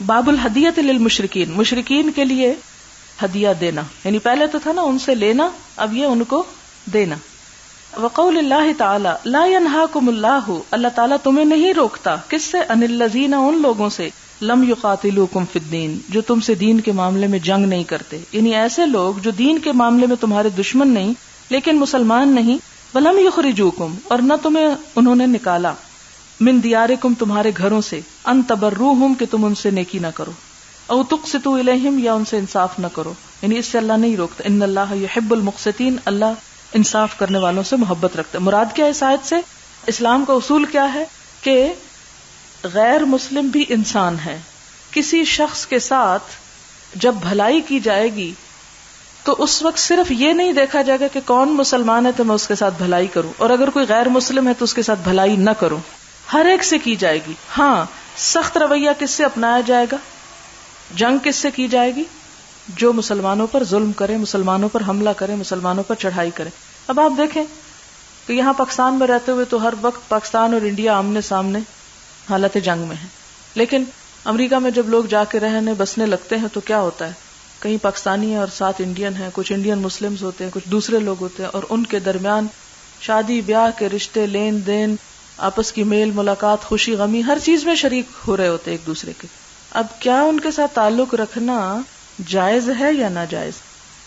باب الہدیۃ للمشرکین، مشرکین کے لیے ہدیہ دینا، یعنی پہلے تو تھا نا ان سے لینا، اب یہ ان کو دینا. وقول اللہ تعالی لا ینہاکم اللہ، اللہ تعالیٰ تمہیں نہیں روکتا، کس سے؟ ان الذین، ان لوگوں سے، لم یقاتلوکم فی الدین، جو تم سے دین کے معاملے میں جنگ نہیں کرتے، یعنی ایسے لوگ جو دین کے معاملے میں تمہارے دشمن نہیں لیکن مسلمان نہیں. ولم یخرجوکم، اور نہ تمہیں انہوں نے نکالا، من دیارکم، تمہارے گھروں سے، ان تبروہم، کہ تم ان سے نیکی نہ کرو، او تقسطوا الیہم، یا ان سے انصاف نہ کرو، یعنی اس سے اللہ نہیں روکتا. ان اللہ یحب المقسطین، اللہ انصاف کرنے والوں سے محبت رکھتا ہے. مراد کیا ہے اس آیت سے؟ اسلام کا اصول کیا ہے کہ غیر مسلم بھی انسان ہے. کسی شخص کے ساتھ جب بھلائی کی جائے گی تو اس وقت صرف یہ نہیں دیکھا جائے گا کہ کون مسلمان ہے تو میں اس کے ساتھ بھلائی کروں، اور اگر کوئی غیر مسلم ہے تو اس کے ساتھ بھلائی نہ کروں. ہر ایک سے کی جائے گی. ہاں، سخت رویہ کس سے اپنایا جائے گا؟ جنگ کس سے کی جائے گی؟ جو مسلمانوں پر ظلم کرے، مسلمانوں پر حملہ کرے، مسلمانوں پر چڑھائی کرے. اب آپ دیکھیں کہ یہاں پاکستان میں رہتے ہوئے تو ہر وقت پاکستان اور انڈیا آمنے سامنے حالت جنگ میں ہے، لیکن امریکہ میں جب لوگ جا کے رہنے بسنے لگتے ہیں تو کیا ہوتا ہے؟ کہیں پاکستانی ہیں اور ساتھ انڈین ہیں، کچھ انڈین مسلمز ہوتے ہیں، کچھ دوسرے لوگ ہوتے ہیں، اور ان کے درمیان شادی بیاہ کے رشتے، لین دین، آپس کی میل ملاقات، خوشی غمی، ہر چیز میں شریک ہو رہے ہوتے ایک دوسرے کے. اب کیا ان کے ساتھ تعلق رکھنا جائز ہے یا ناجائز؟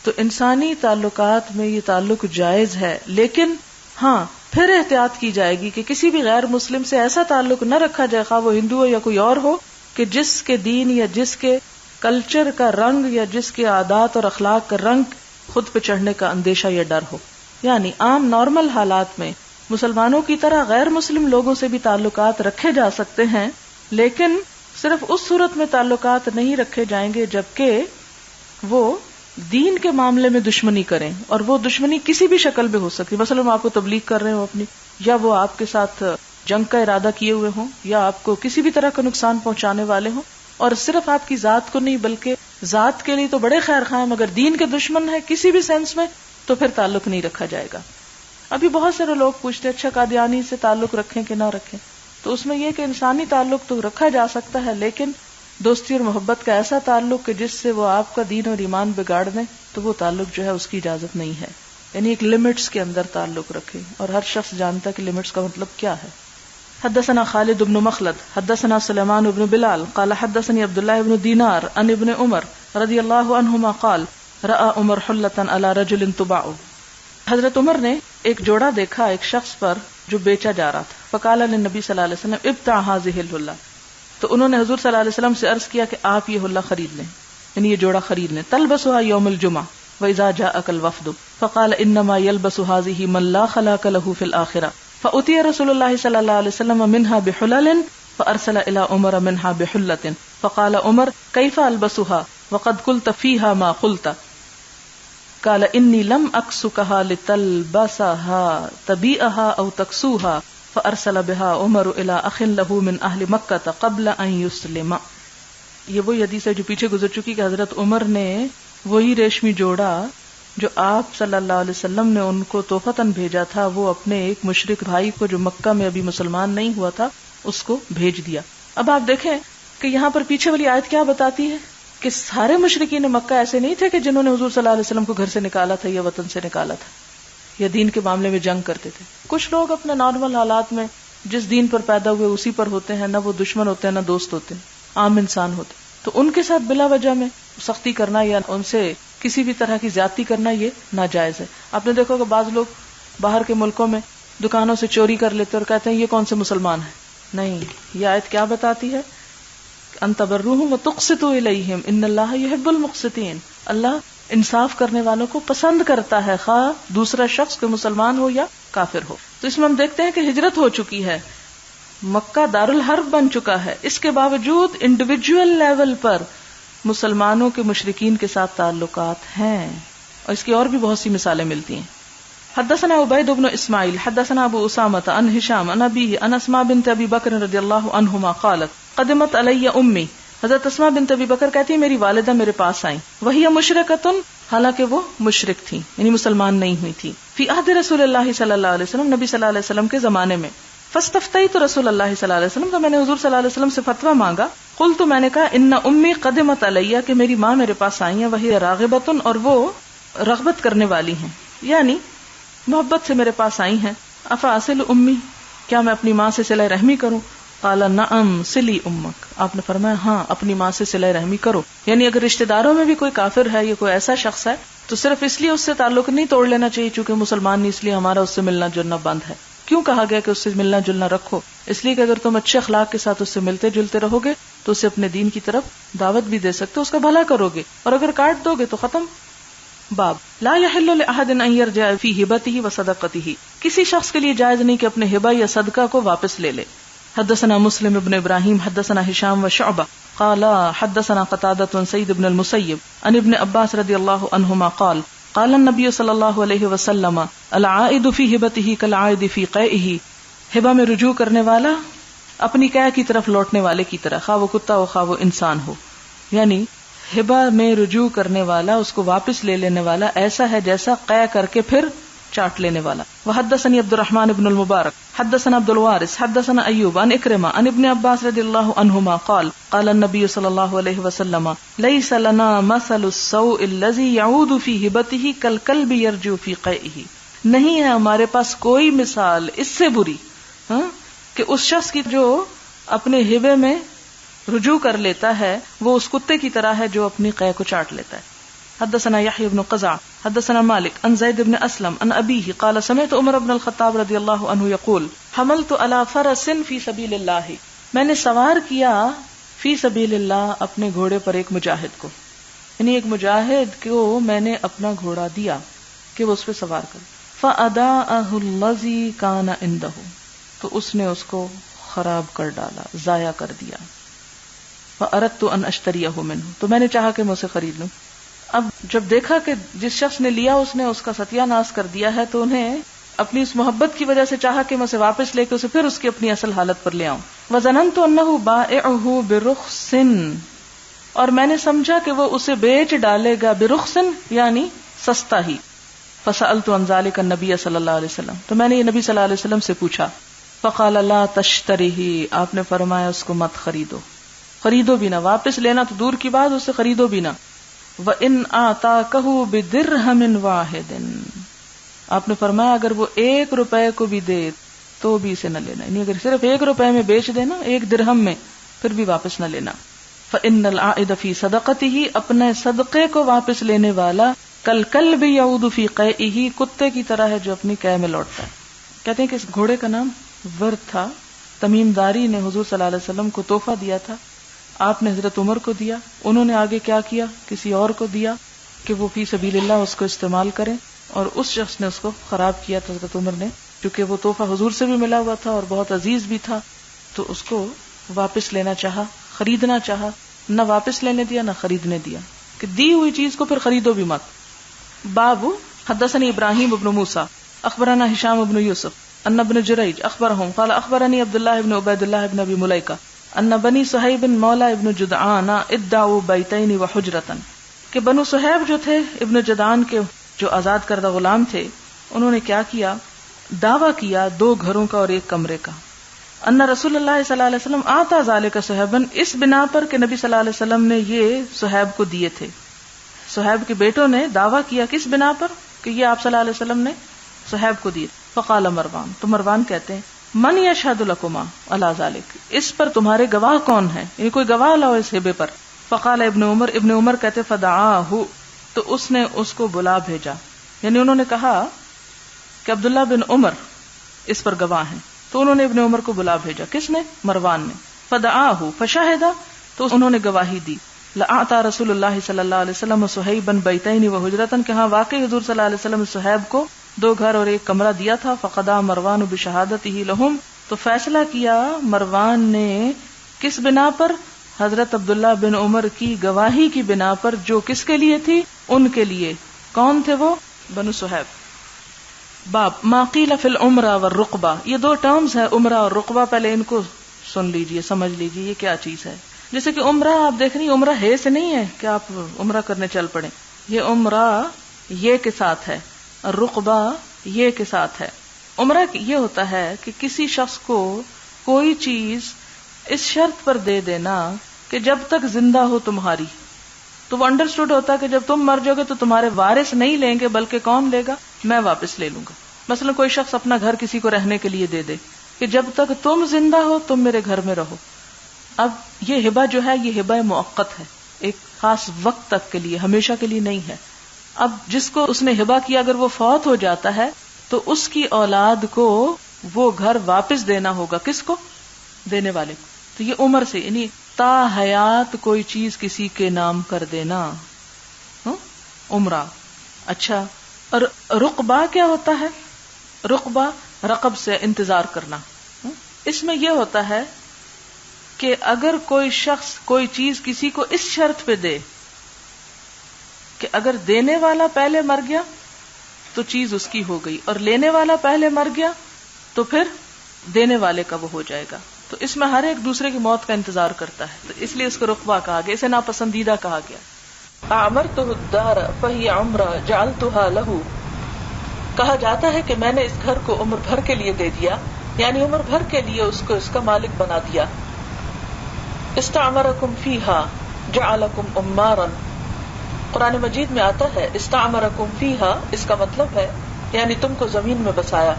تو انسانی تعلقات میں یہ تعلق جائز ہے، لیکن ہاں پھر احتیاط کی جائے گی کہ کسی بھی غیر مسلم سے ایسا تعلق نہ رکھا جائے، خواہ وہ ہندو ہو یا کوئی اور ہو، کہ جس کے دین یا جس کے کلچر کا رنگ یا جس کے عادات اور اخلاق کا رنگ خود پہ چڑھنے کا اندیشہ یا ڈر ہو. یعنی عام نارمل حالات میں مسلمانوں کی طرح غیر مسلم لوگوں سے بھی تعلقات رکھے جا سکتے ہیں، لیکن صرف اس صورت میں تعلقات نہیں رکھے جائیں گے جبکہ وہ دین کے معاملے میں دشمنی کریں، اور وہ دشمنی کسی بھی شکل میں ہو سکتی. مثلا آپ کو تبلیغ کر رہے ہوں اپنی، یا وہ آپ کے ساتھ جنگ کا ارادہ کیے ہوئے ہوں، یا آپ کو کسی بھی طرح کا نقصان پہنچانے والے ہوں، اور صرف آپ کی ذات کو نہیں بلکہ ذات کے لیے تو بڑے خیر خواہ ہیں مگر دین کے دشمن ہے کسی بھی سینس میں، تو پھر تعلق نہیں رکھا جائے گا. ابھی بہت سارے لوگ پوچھتے ہیں اچھا قادیانی سے تعلق رکھیں کہ نہ رکھیں، تو اس میں یہ کہ انسانی تعلق تو رکھا جا سکتا ہے، لیکن دوستی اور محبت کا ایسا تعلق کہ جس سے وہ آپ کا دین اور ایمان بگاڑ دیں، تو وہ تعلق جو ہے اس کی اجازت نہیں ہے. یعنی ایک لمٹس کے اندر تعلق رکھیں، اور ہر شخص جانتا ہے کہ لمٹس کا مطلب کیا ہے. حدثنا خالد بن مخلد حدثنا سلیمان بن بلال قال حدثني عبد الله بن دینار عن ابن عمر رضی اللہ عنہما قال رأى عمر حلة على رجل تباع. حضرت عمر نے ایک جوڑا دیکھا ایک شخص پر جو بیچا جا رہا تھا. فقال للنبی صلی اللہ علیہ وسلم ابتع هذه الحلة، تو انہوں نے حضور صلی اللہ علیہ وسلم سے عرض کیا کہ آپ یہ حلہ خرید لیں، یعنی یہ جوڑا خرید لیں. تلبسها يوم الجمعہ وإذا جاءك الوفد. فقال انما يلبس هذه من لا خلاق له في الآخرة. فأتي رسول الله صلى الله عليه وسلم منها بحلل فأرسل إلى عمر منها بحلة. فقال عمر كيف ألبسها وقد قلت فيها ما قلت؟ قال إني لم أكسكها لتلبسها تبيئها أو تكسوها. فأرسل بها عمر إلى أخ له من أهل مكة قبل أن يسلم. یہ وہی حدیث ہے جو پیچھے گزر چکی کہ حضرت عمر نے وہی ریشمی جوڑا جو آپ صلی اللہ علیہ وسلم نے ان کو تحفتاً بھیجا تھا، وہ اپنے ایک مشرک بھائی کو جو مکہ میں ابھی مسلمان نہیں ہوا تھا اس کو بھیج دیا. اب آپ دیکھیں کہ یہاں پر پیچھے والی آیت کیا بتاتی ہے کہ سارے مشرکین مکہ ایسے نہیں تھے کہ جنہوں نے حضور صلی اللہ علیہ وسلم کو گھر سے نکالا تھا یا وطن سے نکالا تھا یا دین کے معاملے میں جنگ کرتے تھے. کچھ لوگ اپنے نارمل حالات میں جس دین پر پیدا ہوئے اسی پر ہوتے ہیں، نہ وہ دشمن ہوتے ہیں نہ دوست ہوتے ہیں، عام انسان ہوتے، تو ان کے ساتھ بلا وجہ میں سختی کرنا یا ان سے کسی بھی طرح کی زیادتی کرنا یہ ناجائز ہے. آپ نے دیکھا کہ بعض لوگ باہر کے ملکوں میں دکانوں سے چوری کر لیتے اور کہتے ہیں یہ کون سے مسلمان ہیں. نہیں، یہ آیت کیا بتاتی ہے؟ ان تبروہم وتقسطوا الیہم ان اللہ یحب المقسطین. اللہ انصاف کرنے والوں کو پسند کرتا ہے، خواہ دوسرا شخص کوئی مسلمان ہو یا کافر ہو. تو اس میں ہم دیکھتے ہیں کہ ہجرت ہو چکی ہے، مکہ دارالحرب بن چکا ہے، اس کے باوجود انڈیویجول لیول پر مسلمانوں کے مشرکین کے ساتھ تعلقات ہیں، اور اس کی اور بھی بہت سی مثالیں ملتی ہیں. حدثنا عبید بن اسماعیل حدثنا ابو اسامۃ عن ہشام عن ابیہ عن اسماء بنت ابی بکر رضی اللہ عنہما قالت قدمت علی امی. حضرت اسماء بنت ابی بکر کہتی ہیں میری والدہ میرے پاس آئیں، وہی مشرکۃ، حالانکہ وہ مشرک تھی یعنی مسلمان نہیں ہوئی تھی. فی عہد رسول اللہ صلی اللہ علیہ وسلم، نبی صلی اللہ علیہ وسلم کے زمانے میں. فاستفتیت رسول اللہ صلی اللہ علیہ وسلم، تو میں نے حضور صلی اللہ علیہ وسلم سے فتویٰ مانگا. قلت میں نے کہا ان امی قدمت علیہ کہ میری ماں میرے پاس آئی ہیں، وہی راغبۃ اور وہ رغبت کرنے والی ہیں، یعنی محبت سے میرے پاس آئی ہیں. افاصل امی کیا میں اپنی ماں سے صلہ رحمی کروں؟ قال نعم صلی امک. آپ نے فرمایا ہاں اپنی ماں سے صلہ رحمی کرو. یعنی اگر رشتہ داروں میں بھی کوئی کافر ہے یا کوئی ایسا شخص ہے تو صرف اس لیے اس سے تعلق نہیں توڑ لینا چاہیے چونکہ مسلمان نہیں، اس لیے ہمارا اس سے ملنا جلنا بند ہے. کیوں کہا گیا کہ اس سے ملنا جلنا رکھو؟ اس لیے کہ اگر تم اچھے اخلاق کے ساتھ اس سے ملتے جلتے رہو گے تو اسے اپنے دین کی طرف دعوت بھی دے سکتے، اس کا بھلا کرو گے، اور اگر کاٹ دو گے تو ختم. باب لا يحل لأحد ان يرجع في هبته وصدقته. کسی شخص کے لیے جائز نہیں کہ اپنے ہبہ یا صدقہ کو واپس لے لے. حدثنا مسلم ابن ابراہیم حدثنا ہشام وشعبہ قال حدثنا قتادة سعید بن المسیب عن ابن عباس رضی اللہ عنہما قال قال النبی صلی اللہ علیہ وسلم العائد فی ہبته کالعائد فی قیئہ. ہبہ میں رجوع کرنے والا اپنی قے کی طرف لوٹنے والے کی طرح، خواہ وہ کتا ہو خواہ وہ انسان ہو. یعنی ہبہ میں رجوع کرنے والا، اس کو واپس لے لینے والا ایسا ہے جیسا قے کر کے پھر چاٹ لینے والا. وحدثني عبد الرحمن بن المبارك حدثنا عبد الوارث حدثنا ايوب عن اكرمة عن ابن عباس رضي الله عنهما قال قال النبي صلى الله عليه وسلم ليس لنا مثل السوء الذي يعود في هبته كالكلب يرجع في قيئه. نہیں ہے ہمارے پاس کوئی مثال اس سے بری کہ اس شخص کی جو اپنے ہبے میں رجوع کر لیتا ہے وہ اس کتے کی طرح ہے جو اپنی قے کو چاٹ لیتا ہے. حدثنا یحیی بن قزع حدثنا مالک عن زید بن اسلم عن ابیہ قال سمعت عمر بن الخطاب رضی اللہ عنہ یقول حملت علی فرس فی سبیل اللہ. میں نے سوار کیا فی سبیل اللہ اپنے گھوڑے پر ایک مجاہد کو، یعنی ایک مجاہد کو میں نے اپنا گھوڑا دیا کہ وہ اس پہ سوار کرے. فأداءہ الذی کان عندہ، تو اس نے اس کو خراب کر ڈالا، ضائع کر دیا. فأردت ان اشتریہ منہ، تو میں نے چاہا کہ میں اسے خرید لوں. اب جب دیکھا کہ جس شخص نے لیا اس نے اس کا ستیہ ناش کر دیا ہے تو انہیں اپنی اس محبت کی وجہ سے چاہا کہ میں اسے واپس لے کے اسے پھر اس کی اپنی اصل حالت پر لے آؤں. وظننت انہ بائعہ برخص، اور میں نے سمجھا کہ وہ اسے بیچ ڈالے گا برخص یعنی سستا ہی. فسألت عن ذلك النبی صلی اللہ علیہ وسلم، تو میں نے یہ نبی صلی اللہ علیہ وسلم سے پوچھا. فقال لا تشتریہ، آپ نے فرمایا اس کو مت خریدو، خریدو بھی نہ، واپس لینا تو دور کی بات، اسے خریدو بھی نہ. وَإِنْ آتَاكَهُ بِدِرْهَمٍ وَاحِدٍ، آپ نے فرمایا اگر وہ 1 روپے کو بھی دے تو بھی اسے نہ لینا، یعنی اگر صرف 1 روپے میں بیچ دینا 1 درہم میں پھر بھی واپس نہ لینا. فَإِنَّ الْعَائِدَ فِي صَدَقَتِهِ، اپنے صدقے کو واپس لینے والا كَالْكَلْبِ يَعُودُ فِي قَيْئِهِ، کتے کی طرح ہے جو اپنی قے میں لوٹتا ہے. کہتے ہیں کہ اس گھوڑے کا نام ورد تھا. تمیم داری نے حضور صلی اللہ علیہ وسلم کو تحفہ دیا تھا، آپ نے حضرت عمر کو دیا، انہوں نے آگے کیا کیا، کسی اور کو دیا کہ وہ فی سبیل اللہ اس کو استعمال کریں، اور اس شخص نے اس کو خراب کیا تھا حضرت عمر نے، کیونکہ وہ تحفہ حضور سے بھی ملا ہوا تھا اور بہت عزیز بھی تھا، تو اس کو واپس لینا چاہا، خریدنا چاہا، نہ واپس لینے دیا نہ خریدنے دیا، کہ دی ہوئی چیز کو پھر خریدو بھی مت. باب حدثني ابراہیم ابن موسیٰ اخبرنا ہشام ابن یوسف ان ابن جریج اخبرهم قال اخبرني عبد الله بن عبید اللہ بن ابی ملیکہ ان بنی صہیب مولا ابن جدعان ادعوا بیتین وحجرتا، کہ بنو صہیب جو تھے ابن جدعان کے جو آزاد کردہ غلام تھے، انہوں نے کیا کیا، دعویٰ کیا 2 گھروں کا اور 1 کمرے کا. ان رسول اللہ صلی اللہ علیہ وسلم آتا ذالک صہیبا، اس بنا پر کہ نبی صلی اللہ علیہ وسلم نے یہ صہیب کو دیے تھے. صہیب کے بیٹوں نے دعویٰ کیا کس بنا پر کہ یہ آپ صلی اللہ علیہ وسلم نے صہیب کو دیے. فقال مروان، تو مروان کہتے ہیں من یشہد لکما علی ذلک، اس پر تمہارے گواہ کون ہے، یعنی کوئی گواہ لاؤ اس ہبے پر. فقال ابن عمر کہتے فدعاہ، تو اس نے اس کو بلا بھیجا، یعنی انہوں نے کہا کہ عبداللہ بن عمر اس پر گواہ ہیں، تو انہوں نے ابن عمر کو بلا بھیجا. کس نے؟ مروان نے. فدعاہ فشہد، تو انہوں نے گواہی دی. لأعطى رسول اللہ صلی اللہ علیہ وسلم صہیبا بیتین وحجرتا، کہ ہاں واقعی حضور صلی اللہ علیہ وسلم صہیب کو 2 گھر اور 1 کمرہ دیا تھا. فقضى مروان بشہادتہ لہم، تو فیصلہ کیا مروان نے کس بنا پر، حضرت عبداللہ بن عمر کی گواہی کی بنا پر، جو کس کے لیے تھی، ان کے لیے. کون تھے وہ؟ بنو صہیب. باب ما قیل فی العمرہ والرقبہ، یہ 2 ٹرمز ہے عمرہ اور رقبہ، پہلے ان کو سن لیجئے، سمجھ لیجئے یہ کیا چیز ہے. جیسے کہ عمرہ آپ دیکھ رہی، عمرہ ہے سے نہیں ہے کہ آپ عمرہ کرنے چل پڑیں، یہ عمرہ یہ کے ساتھ ہے، رقبہ یہ کے ساتھ ہے. عمرہ یہ ہوتا ہے کہ کسی شخص کو کوئی چیز اس شرط پر دے دینا کہ جب تک زندہ ہو تمہاری. تو وہ انڈرسٹوڈ ہوتا کہ جب تم مر جاؤ گے تو تمہارے وارث نہیں لیں گے بلکہ کون لے گا؟ میں واپس لے لوں گا. مثلا کوئی شخص اپنا گھر کسی کو رہنے کے لیے دے دے کہ جب تک تم زندہ ہو تم میرے گھر میں رہو. اب یہ ہبہ جو ہے یہ ہبہ موقت ہے، ایک خاص وقت تک کے لیے، ہمیشہ کے لیے نہیں ہے. اب جس کو اس نے ہبہ کیا اگر وہ فوت ہو جاتا ہے تو اس کی اولاد کو وہ گھر واپس دینا ہوگا. کس کو؟ دینے والے کو. تو یہ عمر سے یعنی تا حیات کوئی چیز کسی کے نام کر دینا عمرہ. اچھا، اور رقبہ کیا ہوتا ہے؟ رقبہ رقب سے انتظار کرنا. اس میں یہ ہوتا ہے کہ اگر کوئی شخص کوئی چیز کسی کو اس شرط پہ دے کہ اگر دینے والا پہلے مر گیا تو چیز اس کی ہو گئی، اور لینے والا پہلے مر گیا تو پھر دینے والے کا وہ ہو جائے گا. تو اس میں ہر ایک دوسرے کی موت کا انتظار کرتا ہے، تو اس لیے اس کو رقبہ کہا گیا، اسے ناپسندیدہ کہا گیا. اعمرتہ الدار فہی عمرہ جعلتہا لہ، کہا جاتا ہے کہ میں نے اس گھر کو عمر بھر کے لیے دے دیا، یعنی عمر بھر کے لیے اس کو اس کا مالک بنا دیا. استعمرکم فیہا جعلکم عمارا، قرآن مجید میں آتا ہے استعمرکم فیہا، اس کا مطلب ہے یعنی تم کو زمین میں بسایا،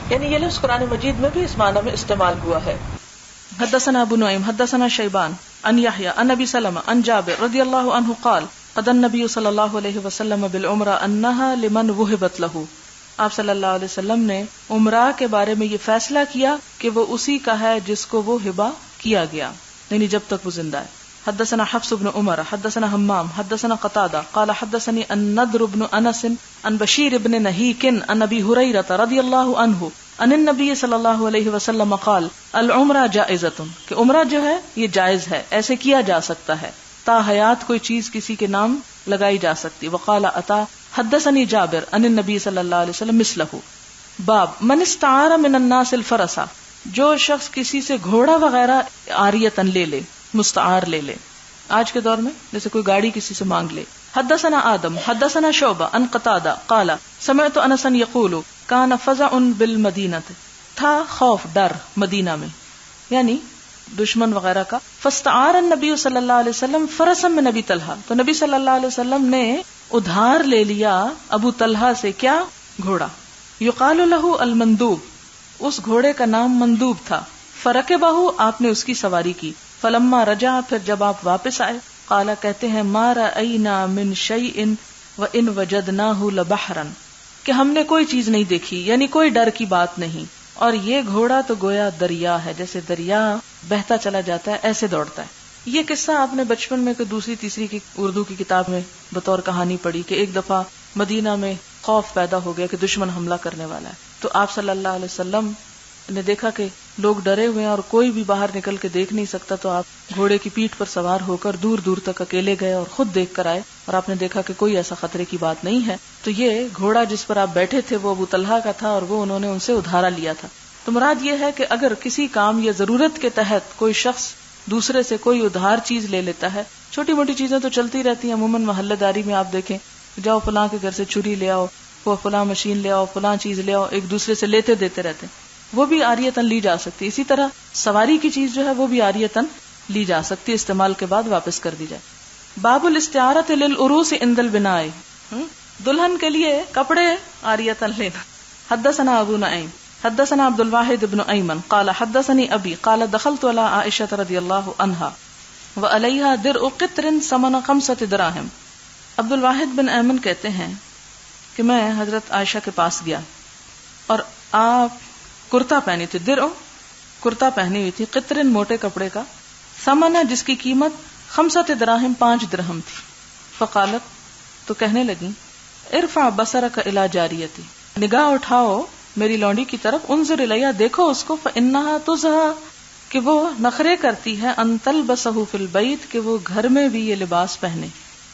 یعنی یہ لفظ قرآن مجید میں بھی اس معنی میں استعمال ہوا ہے. حدثنا ابو نعیم حدثنا شیبان ان یحییٰ ان ابی سلمہ ان جابر رضی اللہ عنہ قال قضى النبی صلی اللہ علیہ وسلم بالعمرہ انہا لمن وہبت لہ، آپ صلی اللہ علیہ وسلم نے عمرہ کے بارے میں یہ فیصلہ کیا کہ وہ اسی کا ہے جس کو وہ ہبہ کیا گیا، یعنی جب تک وہ زندہ ہے. حدثنا حفص بن عمر حدثنا حمام حدثنا قتادہ قال حدثني النضر بن انس عن بشیر بن نہیک عن ابی ہریرہ رضی اللہ عنہ ان النبی صلی اللہ علیہ وسلم قال العمرہ جائزۃ، کہ عمرہ جو ہے یہ جائز ہے، ایسے کیا جا سکتا ہے، تا حیات کوئی چیز کسی کے نام لگائی جا سکتی. وقال عطا حدثني جابر ان النبی صلی اللہ علیہ وسلم مثلہ. باب من استعار من الناس الفرس، جو شخص کسی سے گھوڑا وغیرہ عاریۃً لے لے، مستعار لے لے. آج کے دور میں جیسے کوئی گاڑی کسی سے مانگ لے. حدثنا آدم حدثنا شعبہ عن قتادہ قال سمعت انسا یقول کان فزع بالمدینہ، تھا خوف ڈر مدینہ میں یعنی دشمن وغیرہ کا. فاستعار النبی صلی اللہ علیہ وسلم فرسا من ابی طلحہ، تو نبی صلی اللہ علیہ وسلم نے ادھار لے لیا ابو طلحہ سے کیا؟ گھوڑا. یقال لہ المندوب، اس گھوڑے کا نام مندوب تھا. فرکبہ، آپ نے اس کی سواری کی. فلما رجع، پھر جب آپ واپس آئے، قالا کہتے ہیں ما رأینا من شیء وان وجدناہ لبحرا، کہ ہم نے کوئی چیز نہیں دیکھی، یعنی کوئی ڈر کی بات نہیں، اور یہ گھوڑا تو گویا دریا ہے، جیسے دریا بہتا چلا جاتا ہے ایسے دوڑتا ہے. یہ قصہ آپ نے بچپن میں کوئی دوسری تیسری کی اردو کی کتاب میں بطور کہانی پڑھی کہ ایک دفعہ مدینہ میں خوف پیدا ہو گیا کہ دشمن حملہ کرنے والا ہے. تو آپ صلی اللہ علیہ وسلم نے دیکھا کہ لوگ ڈرے ہوئے ہیں اور کوئی بھی باہر نکل کے دیکھ نہیں سکتا، تو آپ گھوڑے کی پیٹھ پر سوار ہو کر دور دور تک اکیلے گئے اور خود دیکھ کر آئے، اور آپ نے دیکھا کہ کوئی ایسا خطرے کی بات نہیں ہے. تو یہ گھوڑا جس پر آپ بیٹھے تھے وہ ابو طلحہ کا تھا، اور وہ انہوں نے ان سے ادھارا لیا تھا. تو مراد یہ ہے کہ اگر کسی کام یا ضرورت کے تحت کوئی شخص دوسرے سے کوئی ادھار چیز لے لیتا ہے، چھوٹی موٹی چیزیں تو چلتی رہتی ہیں، عموماً محلہ داری میں آپ دیکھیں، جاؤ فلاں کے گھر سے چھری لے آؤ، وہ فلاں مشین لے آؤ، فلاں چیز لے آؤ، ایک دوسرے سے لیتے دیتے رہتے، وہ بھی عاریتاً لی جا سکتی. اسی طرح سواری کی چیز جو ہے وہ بھی عاریتاً لی جا سکتی، استعمال کے بعد واپس کر دی جائے. باب الاستعارۃ للعروس عند البناء، دلہن کے لیے کپڑے عاریتاً لینا. حدثنا ابو نعیم حدثنا عبد الواحد بن ایمن قال حدثني ابي قال دخلت على عائشة رضی اللہ عنہا وعليها درع قطر ثمن 5 دراهم. عبد الواحد بن ایمن کہتے ہیں کہ میں حضرت عائشہ کے پاس گیا اور آپ کرتا پہنی تھی، درع کرتا پہنی ہوئی تھی، قطرن موٹے کپڑے کا، ثمن جس کی قیمت 5 دراہم 5 درہم تھی. فقالت، تو کہنے لگی، ارفع بصرک الی جاریتی، نگاہ اٹھاؤ میری لونڈی کی طرف، انظر الیہا، دیکھو اس کو، فانہا تزہا، کہ وہ نخرے کرتی ہے، ان تلبسہ فی البیت، کہ وہ گھر میں بھی یہ لباس پہنے.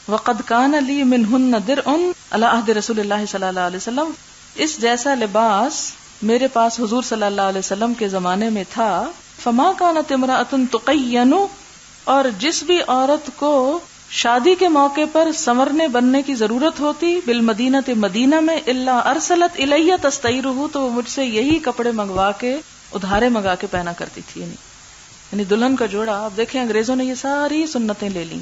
وقد کان لی منہن درع علی عہد رسول اللہ صلی اللہ علیہ وسلم، اس جیسا لباس میرے پاس حضور صلی اللہ علیہ وسلم کے زمانے میں تھا. فما کانت امرأۃ تقین، اور جس بھی عورت کو شادی کے موقع پر سنورنے بننے کی ضرورت ہوتی، بالمدینہ مدینہ میں، الا ارسلت الیہ تستعیرہ، تو وہ مجھ سے یہی کپڑے منگوا کے ادھارے منگا کے پہنا کرتی تھی. یعنی یعنی دلہن کا جوڑا. آپ دیکھیں انگریزوں نے یہ ساری سنتیں لے لیں،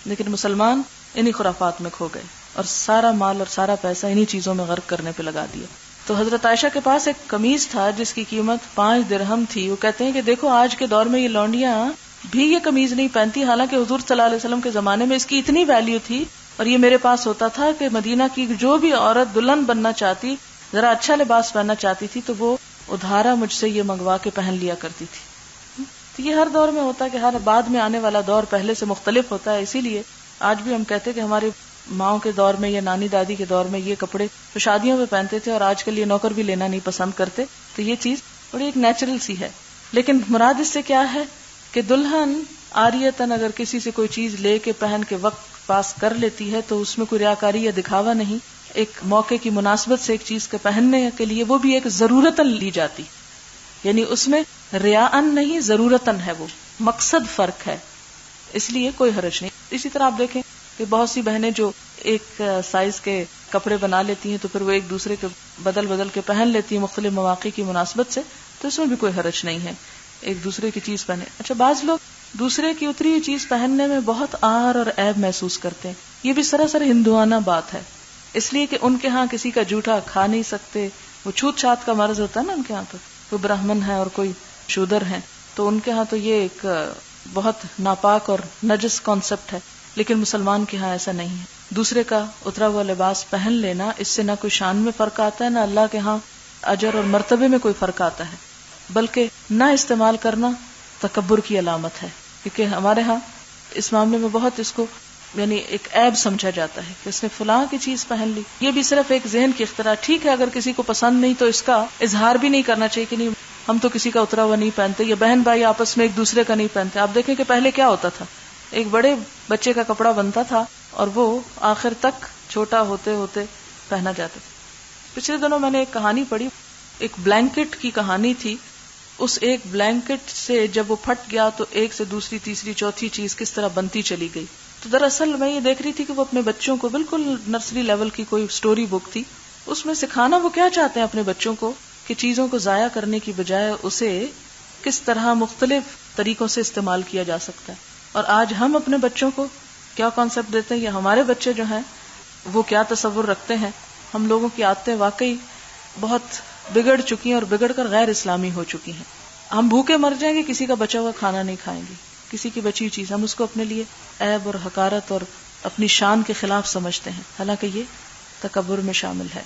لیکن مسلمان انہی خرافات میں کھو گئے اور سارا مال اور سارا پیسہ انہی چیزوں میں غرق کرنے پہ لگا دیا. تو حضرت عائشہ کے پاس ایک قمیص تھا جس کی قیمت 5 درہم تھی. وہ کہتے ہیں کہ دیکھو آج کے دور میں یہ لونڈیاں بھی یہ قمیض نہیں پہنتی، حالانکہ حضور صلی اللہ علیہ وسلم کے زمانے میں اس کی اتنی ویلیو تھی. اور یہ میرے پاس ہوتا تھا کہ مدینہ کی جو بھی عورت دلہن بننا چاہتی، ذرا اچھا لباس پہننا چاہتی تھی، تو وہ ادھارا مجھ سے یہ منگوا کے پہن لیا کرتی تھی. تو یہ ہر دور میں ہوتا ہے کہ ہر بعد میں آنے والا دور پہلے سے مختلف ہوتا ہے. اسی لیے آج بھی ہم کہتے کہ ہمارے ماؤں کے دور میں یا نانی دادی کے دور میں یہ کپڑے تو شادیوں میں پہنتے تھے اور آج کل یہ نوکر بھی لینا نہیں پسند کرتے. تو یہ چیز بڑی ایک نیچرل سی ہے. لیکن مراد اس سے کیا ہے کہ دلہن عاریتاً اگر کسی سے کوئی چیز لے کے پہن کے وقت پاس کر لیتی ہے تو اس میں کوئی ریاکاری یا دکھاوا نہیں. ایک موقع کی مناسبت سے ایک چیز کے پہننے کے لیے وہ بھی ایک ضرورتاً لی جاتی، یعنی اس میں ریاءً نہیں ضرورتاً ہے، وہ مقصد فرق ہے، اس لیے کوئی حرج نہیں. اسی طرح آپ دیکھیں کہ بہت سی بہنیں جو ایک سائز کے کپڑے بنا لیتی ہیں تو پھر وہ ایک دوسرے کے بدل کے پہن لیتی ہیں مختلف مواقع کی مناسبت سے، تو اس میں بھی کوئی حرج نہیں ہے ایک دوسرے کی چیز پہنے. اچھا، بعض لوگ دوسرے کی اتری ہوئی چیز پہننے میں بہت آر اور عیب محسوس کرتے ہیں. یہ بھی سراسر ہندوانہ بات ہے، اس لیے کہ ان کے ہاں کسی کا جھوٹا کھا نہیں سکتے. وہ چھوت چھات کا مرض ہوتا ہے نا ان کے ہاں، تو کوئی برہمن ہے اور کوئی شودر ہے، تو ان کے ہاں تو یہ ایک بہت ناپاک اور نجس کانسیپٹ ہے. لیکن مسلمان کے ہاں ایسا نہیں ہے. دوسرے کا اترا ہوا لباس پہن لینا، اس سے نہ کوئی شان میں فرق آتا ہے، نہ اللہ کے ہاں اجر اور مرتبے میں کوئی فرق آتا ہے، بلکہ نہ استعمال کرنا تکبر کی علامت ہے. کیونکہ ہمارے ہاں اس معاملے میں بہت اس کو یعنی ایک عیب سمجھا جاتا ہے کہ اس نے فلاں کی چیز پہن لی. یہ بھی صرف ایک ذہن کی اختراع. ٹھیک ہے، اگر کسی کو پسند نہیں تو اس کا اظہار بھی نہیں کرنا چاہیے کہ نہیں ہم تو کسی کا اترا ہوا نہیں پہنتے، یا بہن بھائی آپس میں ایک دوسرے کا نہیں پہنتے. آپ دیکھیں کہ پہلے کیا ہوتا تھا، ایک بڑے بچے کا کپڑا بنتا تھا اور وہ آخر تک چھوٹا ہوتے ہوتے پہنا جاتا. پچھلے دنوں میں نے ایک کہانی پڑھی، ایک بلینکٹ کی کہانی تھی. اس ایک بلینکٹ سے جب وہ پھٹ گیا تو ایک سے دوسری تیسری چوتھی چیز کس طرح بنتی چلی گئی. تو دراصل میں یہ دیکھ رہی تھی کہ وہ اپنے بچوں کو بالکل نرسری لیول کی کوئی سٹوری بک تھی، اس میں سکھانا وہ کیا چاہتے ہیں اپنے بچوں کو کہ چیزوں کو ضائع کرنے کی بجائے اسے کس طرح مختلف طریقوں سے استعمال کیا جا سکتا ہے. اور آج ہم اپنے بچوں کو کیا کانسیپٹ دیتے ہیں یا ہمارے بچے جو ہیں وہ کیا تصور رکھتے ہیں. ہم لوگوں کی عادتیں واقعی بہت بگڑ چکی ہیں اور بگڑ کر غیر اسلامی ہو چکی ہیں. ہم بھوکے مر جائیں گے، کسی کا بچا ہوا کھانا نہیں کھائیں گے، کسی کی بچی ہوئی چیز ہم اس کو اپنے لیے عیب اور حقارت اور اپنی شان کے خلاف سمجھتے ہیں، حالانکہ یہ تکبر میں شامل ہے.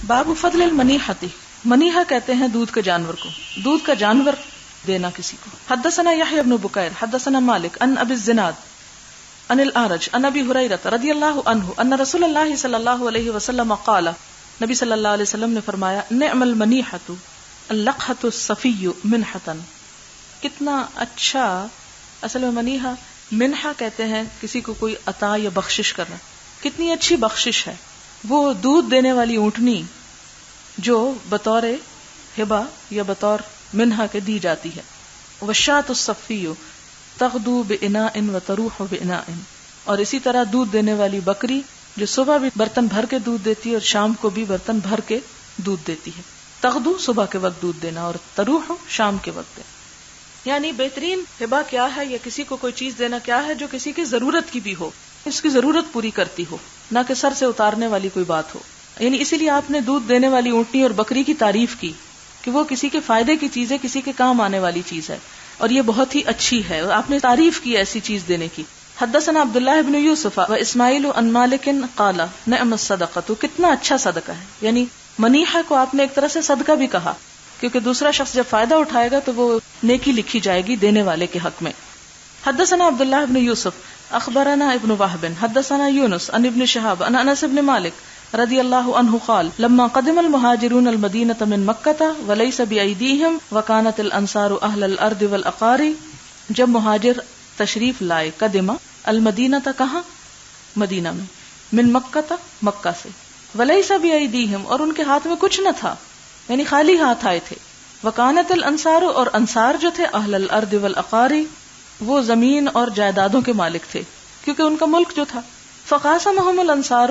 باب فضل المنیحۃ، منیحہ کہتے ہیں دودھ کے جانور کو، دودھ کا جانور دینا کسی کو. حدثنا یحییٰ بن بکیر حدثنا مالک عن ابی الزناد عن الاعرج عن ابی ہریرہ رضی اللہ عنہ ان رسول اللہ صلی اللہ علیہ وسلم قال، نبی صلی اللہ علیہ وسلم نے فرمایا، نعم المنیحۃ اللقحۃ الصفی منحۃ. کتنا اچھا، اصل میں منیحہ منحہ کہتے ہیں کسی کو کوئی عطا یا بخشش کرنا، کتنی اچھی بخشش ہے وہ دودھ دینے والی اونٹنی جو بطور ہبہ یا بطور منحہ کے دی جاتی ہے. والشاۃ الصفی تغدو باناء وتروح باناء، اور اسی طرح دودھ دینے والی بکری جو صبح بھی برتن بھر کے دودھ دیتی ہے اور شام کو بھی برتن بھر کے دودھ دیتی ہے. تغدو صبح کے وقت دودھ دینا اور تروح شام کے وقت دینا. یعنی بہترین ہبہ کیا ہے یا کسی کو کوئی چیز دینا کیا ہے جو کسی کی ضرورت کی بھی ہو، اس کی ضرورت پوری کرتی ہو، نہ کہ سر سے اتارنے والی کوئی بات ہو. یعنی اسی لیے آپ نے دودھ دینے والی اونٹنی اور بکری کی تعریف کی کہ وہ کسی کے فائدے کی چیز ہے، کسی کے کام آنے والی چیز ہے اور یہ بہت ہی اچھی ہے. آپ نے تعریف کی ایسی چیز دینے کی. حدثنا عبداللہ بن یوسف و اسماعیل عن مالک قال نعم الصدقۃ، کتنا اچھا صدقہ ہے. یعنی منیحہ کو آپ نے ایک طرح سے صدقہ بھی کہا کیونکہ دوسرا شخص جب فائدہ اٹھائے گا تو وہ نیکی لکھی جائے گی دینے والے کے حق میں. حدثنا عبداللہ بن یوسف اخبرنا ابن وہب حدثنا یونس عن ابن شہاب عن انس بن مالک رضی اللہ عنہ قال لما قدم المہاجرون المدینۃ من مکۃ ولیس بایدیہم وکانت الانصار اہل الارض والاقاری، جب مہاجر تشریف لائے، قدمہ المدینۃ کہاں؟ مدینہ میں، من مکۃ مکہ سے، ولیس بایدیہم اور ان کے ہاتھ میں کچھ نہ تھا، یعنی خالی ہاتھ آئے تھے. وکانت الانصار اور انصار جو تھے اہل الارض والاقاری وہ زمین اور جائیدادوں کے مالک تھے کیونکہ ان کا ملک جو تھا. فقاسمہم الانصار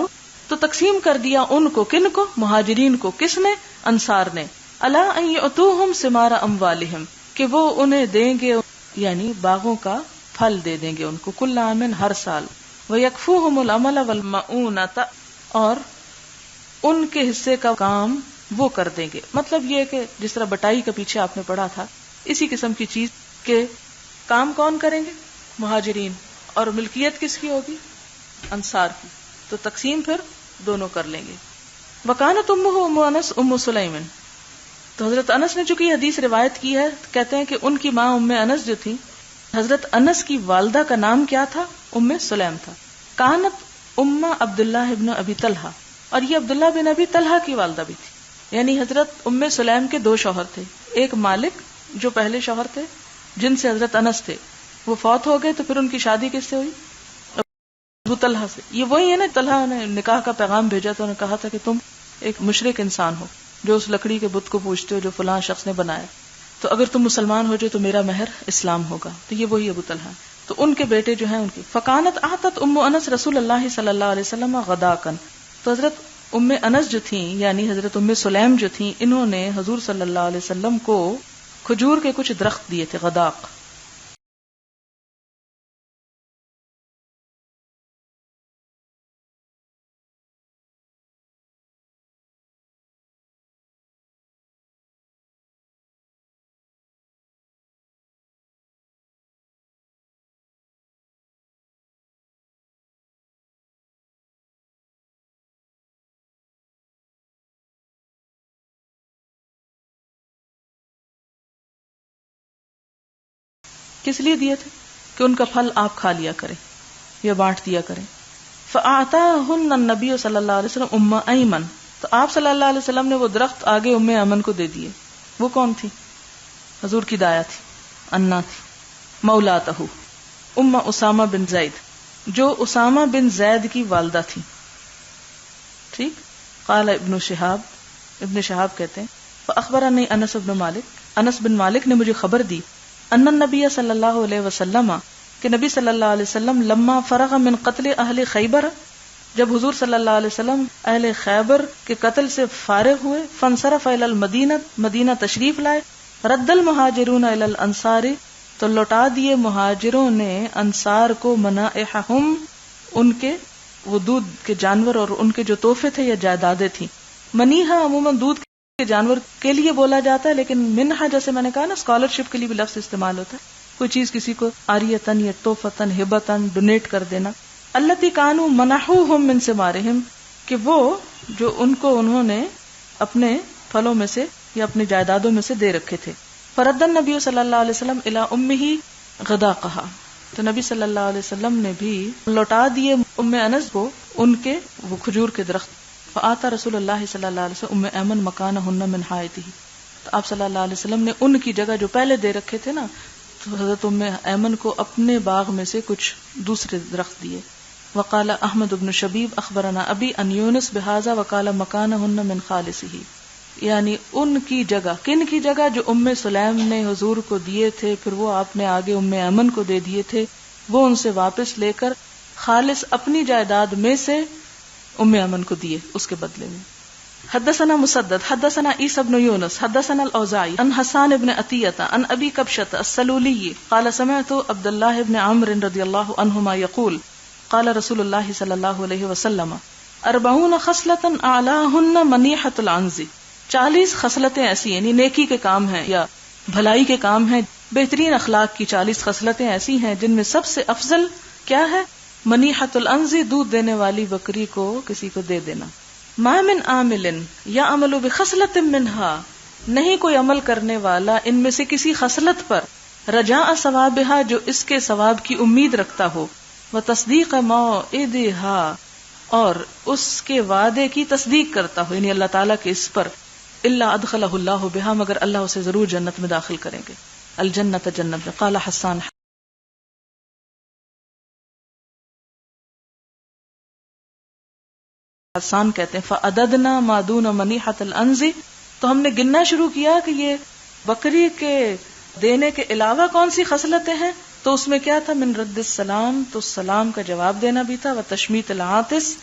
تو تقسیم کر دیا ان کو، کن کو؟ مہاجرین کو. کس نے؟ انصار نے. الا ان یعطوہم ثمار اموالہم، کہ وہ انہیں دیں گے، یعنی باغوں کا پھل دے دیں گے ان کو، کل عام ہر سال، وَيَكْفُوهُمُ الْعَمَلَ وَالْمَعُونَةَ اور ان کے حصے کا کام وہ کر دیں گے. مطلب یہ کہ جس طرح بٹائی کا پیچھے آپ نے پڑھا تھا، اسی قسم کی چیز کے کام کون کریں گے؟ مہاجرین. اور ملکیت کس کی ہوگی؟ انصار کی. تو تقسیم پھر دونوں کر لیں گے. وَكَانَتْ أُمُّهُ أُمُّ أَنَسَ أُمُّ سُلَيْمٍ. تو حضرت انس نے چونکہ حدیث روایت کی ہے، کہتے ہیں کہ ان کی ماں ام انس جو تھی، حضرت انس کی والدہ کا نام کیا تھا؟ ام سلیم تھا. کانت ام عبداللہ ابن ابی طلحہ، اور یہ عبداللہ بن ابی طلحہ کی والدہ بھی تھی. یعنی حضرت ام سلیم کے دو شوہر تھے، ایک مالک جو پہلے شوہر تھے جن سے حضرت انس تھے، وہ فوت ہو گئے، تو پھر ان کی شادی کس سے ہوئی؟ ابو طلحہ سے. یہ وہی ہے نا، طلحہ نے نکاح کا پیغام بھیجا تو انہوں نے کہا تھا کہ تم ایک مشرک انسان ہو جو اس لکڑی کے بت کو پوجتے ہو جو فلاں شخص نے بنایا، تو اگر تم مسلمان ہو جائے تو میرا مہر اسلام ہوگا. تو یہ وہی ابو طلحہ. تو ان کے بیٹے جو ہیں ان کی فکانت اعطت ام انس رسول اللہ صلی اللہ علیہ وسلم غداکن. تو حضرت ام انس جو تھیں، یعنی حضرت ام سلیم جو تھیں، انہوں نے حضور صلی اللہ علیہ وسلم کو کھجور کے کچھ درخت دیے تھے، غداق. کس لیے دیے تھے؟ کہ ان کا پھل آپ کھا لیا کریں یا بانٹ دیا کریں. فَأَعْطَاهُنَّ النَّبِيُّ صلی اللہ علیہ وسلم ام ایمن. تو آپ صلی اللہ علیہ وسلم نے وہ درخت آگے ام ایمن کو دے دیے. وہ کون تھی؟ حضور کی دایا تھی، انا تھی. مولاتہ ام اسامہ بن زید، جو اسامہ بن زید کی والدہ تھی. ٹھیک. قال ابن شہاب کہتے ہیں فاخبرنی انس بن مالک، انس بن مالک نے مجھے خبر دی، ان النبی صلی اللہ علیہ وسلم، کہ نبی صلی اللہ علیہ وسلم لما فرغ من قتل اہل خیبر، جب حضور صلی اللہ علیہ وسلم اہل خیبر کے قتل سے فارغ ہوئے، فانصرف الی المدینہ، مدینہ تشریف لائے، رد المہاجرون الی الانصار، تو لوٹا دیے مہاجروں نے انصار کو منائحہم، ان کے وہ دودھ کے جانور اور ان کے جو تحفے تھے یا جائیدادیں تھیں. منیحہ عموماً دودھ کے جانور کے لیے بولا جاتا ہے، لیکن منحہ جیسے میں نے کہا نا اسکالرشپ کے لیے بھی لفظ استعمال ہوتا ہے، کوئی چیز کسی کو عاریتن یا توفتن ہبتن ڈونیٹ کر دینا. التی کانوا منحوہم من ثمارہم، کہ وہ جو ان کو انہوں نے اپنے پھلوں میں سے یا اپنی جائیدادوں میں سے دے رکھے تھے. فرد النبی صلی اللہ علیہ وسلم الی امہ غداقہا، تو نبی صلی اللہ علیہ وسلم نے بھی لوٹا دیے ام انس کو ان کے وہ کھجور کے درخت. فآتا رسول اللہ صلی اللہ علیہ وسلم ام ایمن مکانہن من حائطہ، تو آپ صلی اللہ علیہ وسلم نے ان کی جگہ جو پہلے دے رکھے تھے نا، تو حضرت ام ایمن کو اپنے باغ میں سے کچھ دوسرے درخت دیے. وقال احمد بن شبیب اخبرنا ابی ان یونس بہذا وقال مکانہن من خالصہ، یعنی ان کی جگہ، کن کی جگہ؟ جو ام سلیم نے حضور کو دیے تھے، پھر وہ آپ نے آگے ام ایمن کو دے دیے تھے، وہ ان سے واپس لے کر خالص اپنی جائیداد میں سے ام ایمن کو دیے اس کے بدلے میں. حدثنا مسدد حدثنا عیسی بن یونس حدثنا الاوزاعی عن حسان بن عطیہ عن ابی کبشۃ السلولی قال سمعت عبد اللہ بن عمرو رضی اللہ عنہما یقول قال رسول اللہ صلی اللہ علیہ وسلم 40 خصلۃ اعلاہن منیحۃ العنز، 40 خصلتیں ایسی یعنی نیکی کے کام ہیں یا بھلائی کے کام ہیں، بہترین اخلاق کی 40 خصلتیں ایسی ہیں جن میں سب سے افضل کیا ہے؟ منیحۃ العنز، دودھ دینے والی بکری کو کسی کو دے دینا. ما من عامل یعمل بخصلۃ منها، نہیں کوئی عمل کرنے والا ان میں سے کسی خصلت پر، رجاء ثوابها، جو اس کے ثواب کی امید رکھتا ہو، وتصدیق موعدها، اور اس کے وعدے کی تصدیق کرتا ہو، یعنی اللہ تعالیٰ کے اس پر، الا ادخلہ اللہ بها، مگر اللہ اسے ضرور جنت میں داخل کریں گے. الجنت، جنت میں. قال حسان، حسان کہتے ہیں فعددنا ما دون منیحۃ العنز، تو ہم نے گننا شروع کیا کہ یہ بکری کے دینے کے علاوہ کون سی خصلتیں ہیں، تو اس میں کیا تھا؟ من رد السلام، تو سلام کا جواب دینا بھی تھا، و تشمیت العاطس،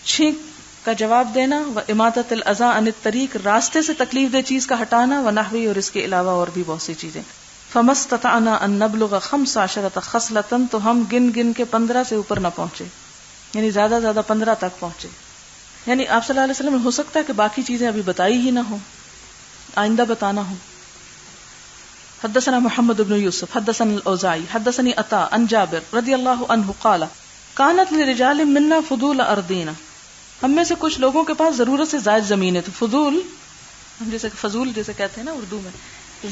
چھینک کا جواب دینا، و اماطۃ الاذی عن الطریق، راستے سے تکلیف دہ چیز کا ہٹانا، و نحوی، اور اس کے علاوہ اور بھی بہت سی چیزیں. فمستطعنا ان نبلغ 15 خصلة، تو ہم گن گن کے 15 سے اوپر نہ پہنچے، یعنی زیادہ زیادہ 15 تک پہنچے. یعنی آپ صلی اللہ علیہ وسلم ہو سکتا ہے کہ باقی چیزیں ابھی بتائی ہی نہ ہوں، آئندہ بتانا ہو. حدثنا محمد بن یوسف حدثنا الاوزاعی حدثنی عطاء عن جابر رضی اللہ عنہ قال كانت لرجال منا فضول ارضینا، ہم میں سے کچھ لوگوں کے پاس ضرورت سے زائد زمینیں تھیں. فضول جیسے فضول جیسے کہتے ہیں نا اردو میں،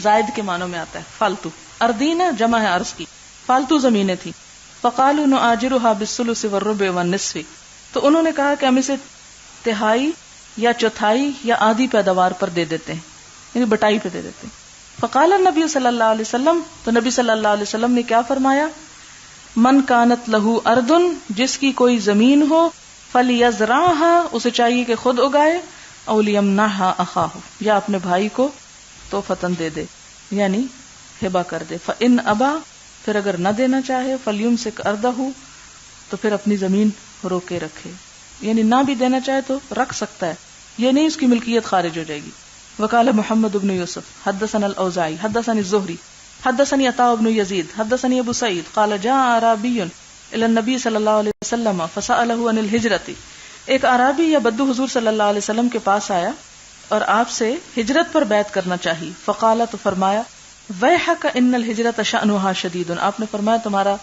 زائد کے معنوں میں آتا ہے فالتو. اردینا جمع ہے ارض کی، فالتو زمینیں تھیں. فقالوا نؤاجرها بالثلث والربع والنصف، تو انہوں نے کہا کہ ہم اسے تہائی یا چوتھائی یا آدھی پیداوار پر دے دیتے ہیں، یعنی بٹائی پہ دے دیتے ہیں. فقال النبی صلی اللہ علیہ وسلم، تو نبی صلی اللہ علیہ وسلم نے کیا فرمایا؟ من کانت لہو اردن، جس کی کوئی زمین ہو، فلیزرعها، اسے چاہیے کہ خود اگائے، او لیمنعها اخاہ، یا اپنے بھائی کو توفتاً دے دے، یعنی ہبہ کر دے. فإن ابا، پھر اگر نہ دینا چاہے، فلیمسک ارضہ، تو پھر اپنی زمین روکے رکھے، یعنی نہ بھی دینا چاہے تو رکھ سکتا ہے، یہ نہیں اس کی ملکیت خارج ہو جائے گی. وقال محمد بن یوسف حدثنا الاوزاعی حدثنی الزہری حدثنی عطاء بن یزید حدثنی ابو سعید قال جاء اعرابی الی النبی صلی اللہ علیہ وسلم فسألہ عن الہجرۃ، ایک اعرابی یا بدو حضور صلی اللہ علیہ وسلم کے پاس آیا اور آپ سے ہجرت پر بیعت کرنا چاہی. فقال، تو فرمایا، ویحک ان الہجرۃ شأنها شدید، آپ نے فرمایا تمہارا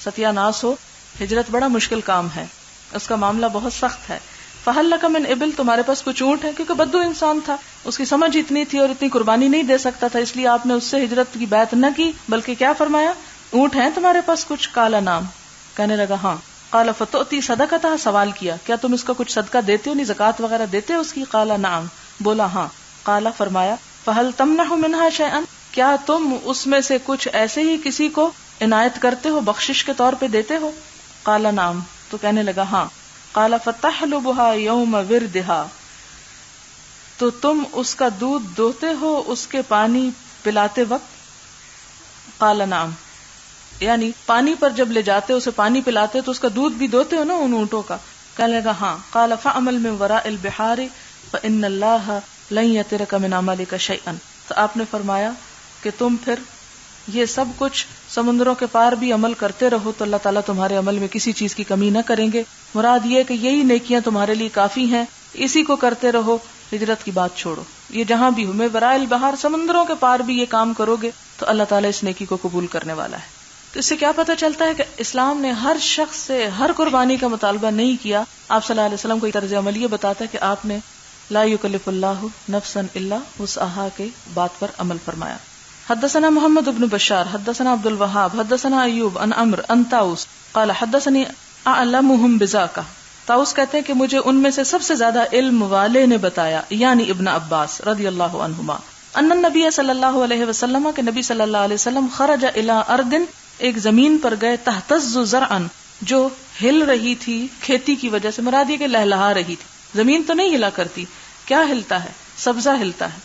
ستیہ ناس ہو، ہجرت بڑا مشکل کام ہے، اس کا معاملہ بہت سخت ہے. فہل لک من ابل، تمہارے پاس کچھ اونٹ ہے؟ کیونکہ بدو انسان تھا، اس کی سمجھ اتنی تھی اور اتنی قربانی نہیں دے سکتا تھا، اس لیے آپ نے اس سے ہجرت کی بیعت نہ کی، بلکہ کیا فرمایا؟ اونٹ ہیں تمہارے پاس کچھ؟ قال نعم، کہنے لگا ہاں. قال فتؤتی صدقتها، سوال کیا کیا تم اس کا کچھ صدقہ دیتے ہو، نہیں زکات وغیرہ دیتے ہو اس کی؟ قال نعم، بولا ہاں. قال، فرمایا، فہل تمنح منها شیئا، کیا تم اس میں سے کچھ ایسے ہی کسی کو عنایت کرتے ہو، بخشش کے طور پہ دیتے ہو؟ قال نعم، تو کہنے لگا ہاں. قال فتحلبها یوم وردها، تو تم اس کا دودھ دوتے ہو اس کے پانی پلاتے وقت؟ قال نعم، یعنی پانی پر جب لے جاتے اسے پانی پلاتے تو اس کا دودھ بھی دوتے ہو نا ان اونٹوں کا؟ کہنے لگا ہاں. قال فعمل من وراء البحار فإن اللہ لن یترک من عملک شیئا، تو آپ نے فرمایا کہ تم پھر یہ سب کچھ سمندروں کے پار بھی عمل کرتے رہو تو اللہ تعالیٰ تمہارے عمل میں کسی چیز کی کمی نہ کریں گے. مراد یہ کہ یہی نیکیاں تمہارے لیے کافی ہیں، اسی کو کرتے رہو، ہجرت کی بات چھوڑو. یہ جہاں بھی ہو، میں وراء البحار، سمندروں کے پار بھی یہ کام کرو گے تو اللہ تعالیٰ اس نیکی کو قبول کرنے والا ہے. تو اس سے کیا پتہ چلتا ہے کہ اسلام نے ہر شخص سے ہر قربانی کا مطالبہ نہیں کیا. آپ صلی اللہ علیہ وسلم کو ایک طرز عمل یہ بتاتا ہے کہ آپ نے لا یکلف اللہ نفسا الا وسعها کے بات پر عمل فرمایا. حدثنا محمد بن بشار حدثنا عبد الوهاب حدثنا ایوب عن عمرو عن طاؤس قال حدثني اعلمهم بذاك، طاؤس کہتے ہیں کہ مجھے ان میں سے سب سے زیادہ علم والے نے بتایا، یعنی ابن عباس رضی اللہ عنہما، ان النبی صلی اللہ علیہ وسلم کہ نبی صلی اللہ علیہ وسلم خرج الى ارض، ایک زمین پر گئے، تہتز زرعا، جو ہل رہی تھی کھیتی کی وجہ سے، مراد یہ کہ لہلہا رہی تھی. زمین تو نہیں ہلا کرتی، کیا ہلتا ہے؟ سبزہ ہلتا ہے،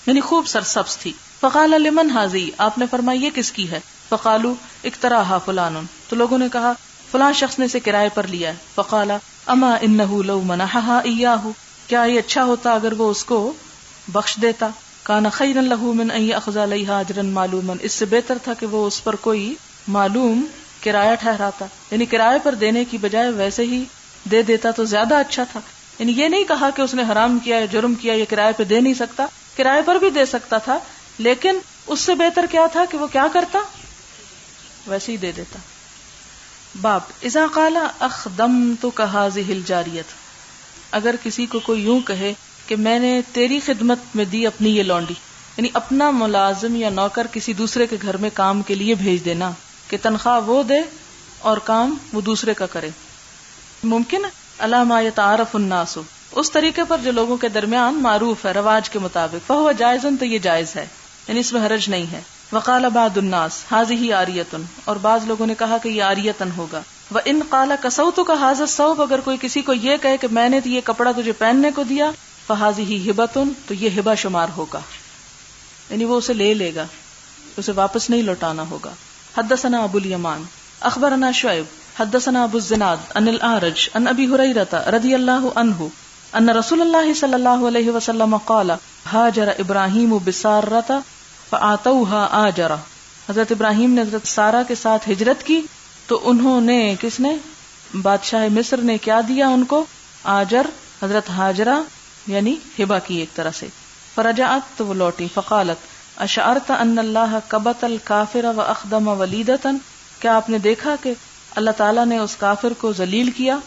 یعنی خوب سرسبز تھی. فقال لمن هذه، آپ نے فرمایا یہ کس کی ہے؟ فقالوا اقتراها فلان، تو لوگوں نے کہا فلاں شخص نے اسے کرائے پر لیا ہے. فقال اما انه لو منحها اياه، کیا یہ اچھا ہوتا اگر وہ اس کو بخش دیتا؟ كان خيرا له من ان ياخذ عليها اجرا معلوما، اس سے بہتر تھا کہ وہ اس پر کوئی معلوم کرایہ ٹھہراتا، یعنی کرائے پر دینے کی بجائے ویسے ہی دے دیتا تو زیادہ اچھا تھا. یعنی یہ نہیں کہا کہ اس نے حرام کیا یا جرم کیا یا کرائے پہ دے نہیں سکتا، کرائے پر بھی دے سکتا تھا، لیکن اس سے بہتر کیا تھا کہ وہ کیا کرتا؟ ویسے ہی دے دیتا. باب اذا قال اخدمتک هذه الجاریۃ، اگر کسی کو کوئی یوں کہے کہ میں نے تیری خدمت میں دی اپنی یہ لونڈی، یعنی اپنا ملازم یا نوکر کسی دوسرے کے گھر میں کام کے لیے بھیج دینا کہ تنخواہ وہ دے اور کام وہ دوسرے کا کرے. ممکن ہے علی ما یتعارف الناس، اس طریقے پر جو لوگوں کے درمیان معروف ہے، رواج کے مطابق، فہو جائزن، تو یہ جائز ہے، یعنی اس میں حرج نہیں ہے. وقال بعض الناس هذه عاریۃ، اور بعض لوگوں نے کہا کہ یہ عاریۃ ہوگا. وان قال کسوتک هذا الثوب، اگر کوئی کسی کو یہ کہے کہ میں نے یہ کپڑا تجھے پہننے کو دیا، فهذه ہبۃ، تو یہ ہبہ شمار ہوگا، یعنی وہ اسے لے گا، اسے واپس نہیں لوٹانا ہوگا. حدثنا ابو الیمان اخبرنا شعیب حدثنا ابو الزناد عن الاعرج عن ابی ہریرہ رضی اللہ عنہ ان رسول اللہ صلی اللہ علیہ وسلم قال هاجر ابراہیم بسارۃ فآتوها آجرہ. حضرت ابراہیم نے حضرت سارہ کے ساتھ ہجرت کی تو انہوں نے کس نے؟ بادشاہ مصر نے کیا دیا ان کو؟ آجر، حضرت ہاجرہ یعنی ہبہ کی ایک طرح سے. فرجعت، تو وہ لوٹی. فقالت اشعرت ان اللہ کبت الکافر واخدم ولیدۃ، کیا آپ نے دیکھا کہ اللہ تعالیٰ نے اس کافر کو ذلیل کیا،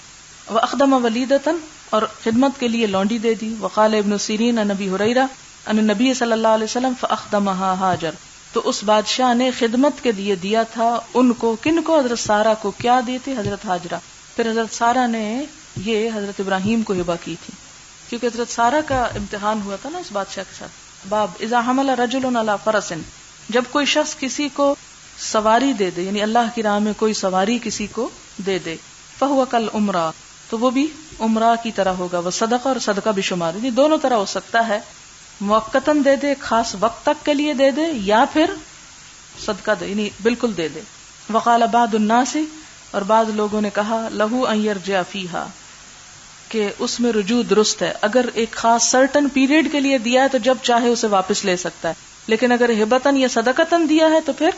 واخدم ولیدۃ، اور خدمت کے لیے لونڈی دے دی. وقال ابن سیرین عن ابی ہریرہ ان النبی صلی اللہ علیہ وسلم فاخدمها ہاجر، تو اس بادشاہ نے خدمت کے لیے دیا تھا ان کو. کن کو؟ حضرت سارہ کو. کیا دی تھی؟ حضرت ہاجرہ. پھر حضرت سارہ نے یہ حضرت ابراہیم کو ہبہ کی تھی، کیونکہ حضرت سارہ کا امتحان ہوا تھا نا اس بادشاہ کے ساتھ. باب اذا حمل رجل علی فرس، جب کوئی شخص کسی کو سواری دے دے، یعنی اللہ کی راہ میں کوئی سواری کسی کو دے دے، فہو کالعمرہ، تو وہ بھی عمرہ کی طرح ہوگا. وہ صدقہ اور صدقہ بھی شمار، یعنی دونوں طرح ہو سکتا ہے، موقتاً دے دے، خاص وقت تک کے لیے دے دے، یا پھر صدقہ دے، یعنی بالکل دے دے. وقال بعض الناس، اور بعض لوگوں نے کہا، لہو ان یرجع فیہا، کہ اس میں رجوع درست ہے. اگر ایک خاص سرٹن پیریڈ کے لیے دیا ہے تو جب چاہے اسے واپس لے سکتا ہے، لیکن اگر ہبتاً یا صدقتاً دیا ہے تو پھر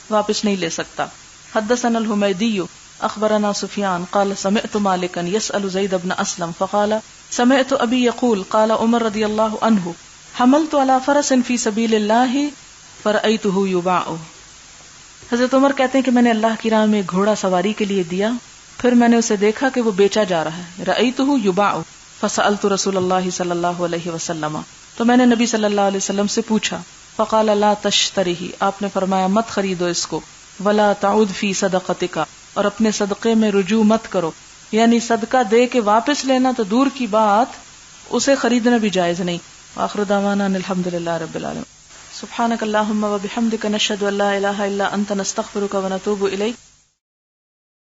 واپس نہیں لے سکتا. حدثنا الحمیدی اخبرنا سفیان قال سمعت مالکا يسأل زید بن اسلم فقال سمعت ابی یقول قال عمر رضی اللہ عنہ حملت على فرس فی سبیل اللہ فرأیتہ یباع. حضرت عمر کہتے ہیں کہ میں نے اللہ کی راہ میں گھوڑا سواری کے لیے دیا، پھر میں نے اسے دیکھا کہ وہ بیچا جا رہا ہے. رأیتہ یباع فسألت رسول اللہ صلی اللہ علیہ وسلم، تو میں نے نبی صلی اللہ علیہ وسلم سے پوچھا. فقال لا تشتریہ، آپ نے فرمایا مت خریدو اس کو. ولا تعود فی صدقتک، اور اپنے صدقے میں رجوع مت کرو، یعنی صدقہ دے کے واپس لینا تو دور کی بات، اسے خریدنا بھی جائز نہیں. آخر دعوانا ان الحمد للہ رب العالمین. سبحانک اللہم و بحمدک نشہد ان لا الہ الا انت نستغفرک و نتوب الیک.